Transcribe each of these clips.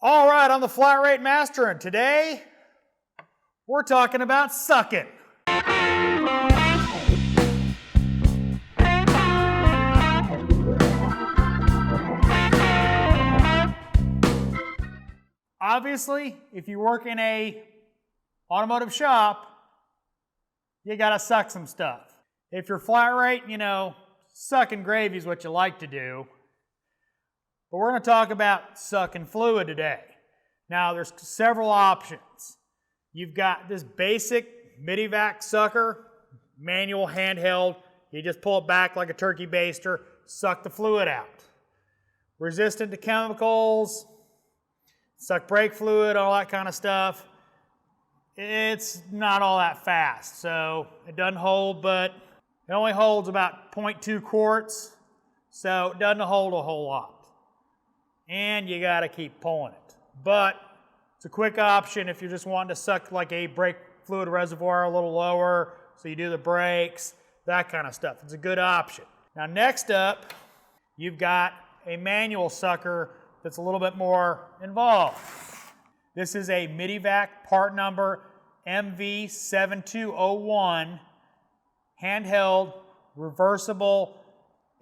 All right, I'm the Flat Rate Master, and today we're talking about sucking. Obviously, if you work in a automotive shop, you gotta suck some stuff. If you're flat rate, sucking gravy is what you like to do. But we're going to talk about sucking fluid today. Now, there's several options. You've got this basic Mityvac Sucker, manual handheld. You just pull it back like a turkey baster, suck the fluid out. Resistant to chemicals, suck brake fluid, all that kind of stuff. It's not all that fast, so it doesn't hold, but it only holds about 0.2 quarts, so it doesn't hold a whole lot. And you got to keep pulling it. But it's a quick option if you're just wanting to suck like a brake fluid reservoir a little lower, so you do the brakes, that kind of stuff. It's a good option. Now next up, you've got a manual sucker that's a little bit more involved. This is a Midi Vac part number MV7201 handheld reversible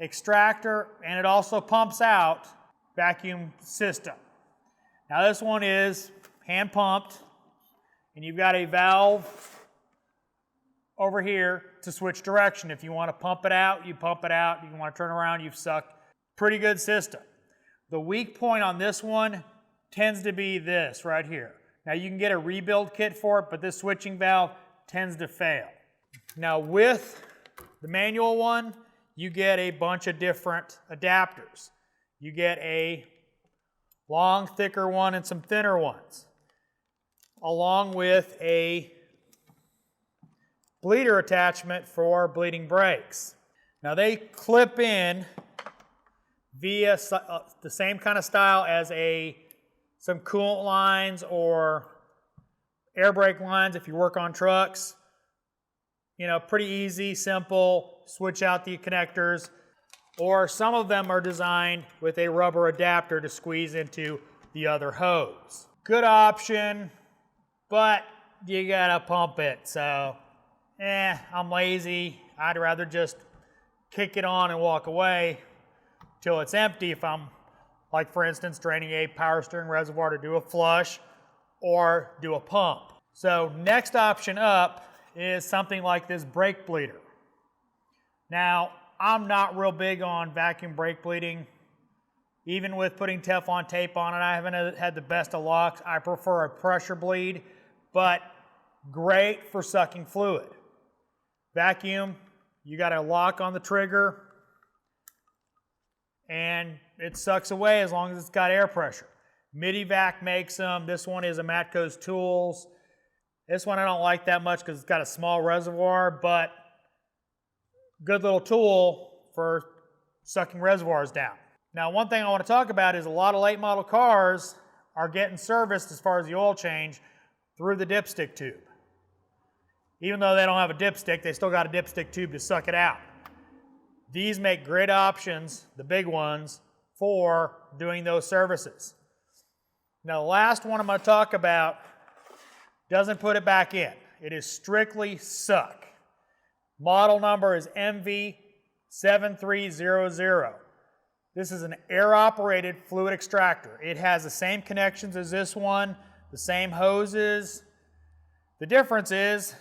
extractor, and it also pumps out vacuum system. Now this one is hand pumped, and you've got a valve over here to switch direction. If you want to pump it out, you pump it out. You want to turn around, you've sucked. Pretty good system. The weak point on this one tends to be this right here. Now you can get a rebuild kit for it, but this switching valve tends to fail. Now with the manual one, you get a bunch of different adapters. You get a long, thicker one and some thinner ones, along with a bleeder attachment for bleeding brakes. Now they clip in via the same kind of style as some coolant lines or air brake lines if you work on trucks. Pretty easy, simple, switch out the connectors. Or some of them are designed with a rubber adapter to squeeze into the other hose. Good option, but you gotta pump it. So, I'm lazy. I'd rather just kick it on and walk away till it's empty if I'm, like for instance, draining a power steering reservoir to do a flush or do a pump. So next option up is something like this brake bleeder. Now, I'm not real big on vacuum brake bleeding. Even with putting Teflon tape on it, I haven't had the best of luck. I prefer a pressure bleed, but great for sucking fluid. Vacuum, you got a lock on the trigger, and it sucks away as long as it's got air pressure. Midi Vac makes them. This one is a Matco's Tools. This one I don't like that much because it's got a small reservoir, but good little tool for sucking reservoirs down. Now, one thing I want to talk about is a lot of late model cars are getting serviced as far as the oil change through the dipstick tube. Even though they don't have a dipstick, they still got a dipstick tube to suck it out. These make great options, the big ones, for doing those services. Now, the last one I'm going to talk about doesn't put it back in. It is strictly suck. Model number is MV7300. This is an air-operated fluid extractor. It has the same connections as this one, the same hoses. The difference is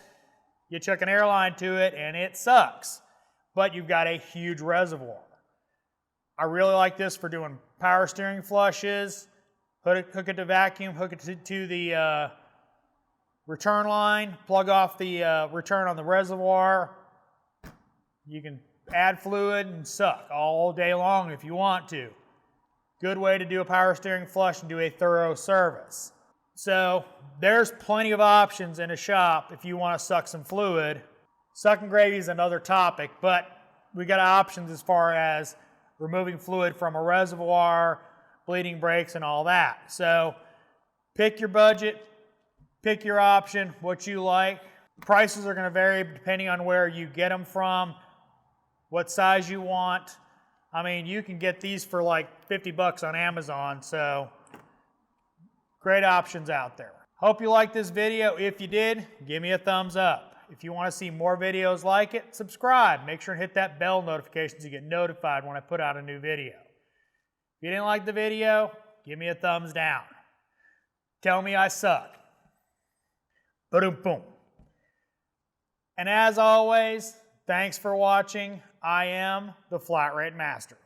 you chuck an air line to it and it sucks, but you've got a huge reservoir. I really like this for doing power steering flushes. Hook it to vacuum, hook it to the return line, plug off the return on the reservoir. You can add fluid and suck all day long if you want to. Good way to do a power steering flush and do a thorough service. So there's plenty of options in a shop if you want to suck some fluid. Sucking gravy is another topic, but we got options as far as removing fluid from a reservoir, bleeding brakes, and all that. So pick your budget, pick your option, what you like. Prices are going to vary depending on where you get them from, what size you want. I mean, you can get these for like $50 on Amazon, so Great options out there. Hope you liked this video. If you did, give me a thumbs up. If you want to see more videos like it, subscribe. Make sure and hit that bell notification so you get notified when I put out a new video. If you didn't like the video, give me a thumbs down. Tell me I suck. Boom, boom. And as always, thanks for watching. I am the Flat Rate Master.